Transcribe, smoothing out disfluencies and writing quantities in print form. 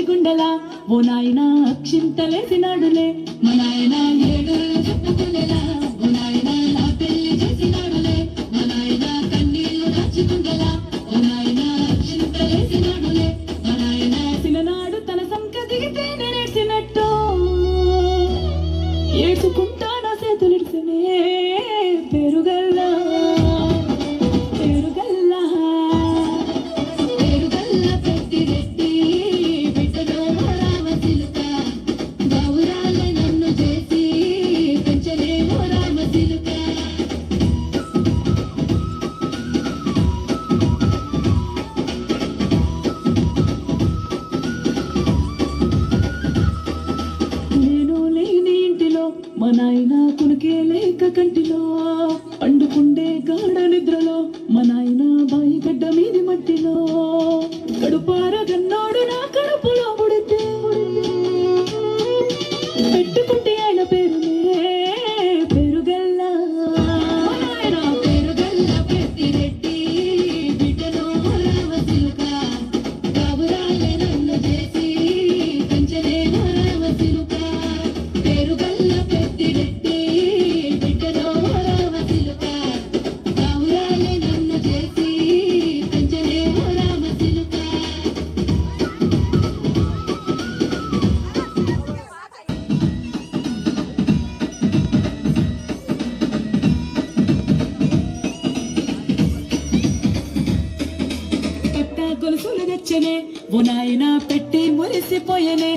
గుండెలా ఓ నాయనా అక్షింతలేసినాడులే మా నాయనా ఏడు చెప్పుకునేలా ఓ నాయనా నా పెళ్లి చేసినాడులే మా నాయనా కన్నీళ్లు దాచుకుండెలా ఓ నాయనా అక్షింతలేసినాడులే మా నాయనా సిననాడు తన సంక దిగితే నేనేడ్చినట్టు ఏడ్చుకుంటా నా చేతులిడిసినే పెరుగల్లా మా నాయన కునికే లేక కంటిలో పండుకుండే గాఢ నిద్రలో మా నాయన బాయి గడ్డ మీది మట్టిలో కడుపార గన్నోడు నా కడుపులో ఉడితే పెట్టుకుంటే ఆయన పేరునే పెరుగల్లా పెరుగల్ల పెద్దిరెడ్డి బిడ్డలో రామసిలుక కాబురాలే నన్ను చేసి పెంచలే రామసిలుక పెరుగల్ల పెద్దిరెడ్డి బిడ్డలో రామసిలుక కాబురాలే నన్ను చేసి పెంచలే రామసిలుక గొలుసులు తెచ్చనే ఓ నాయనా పెట్టి మురిసిపోయనే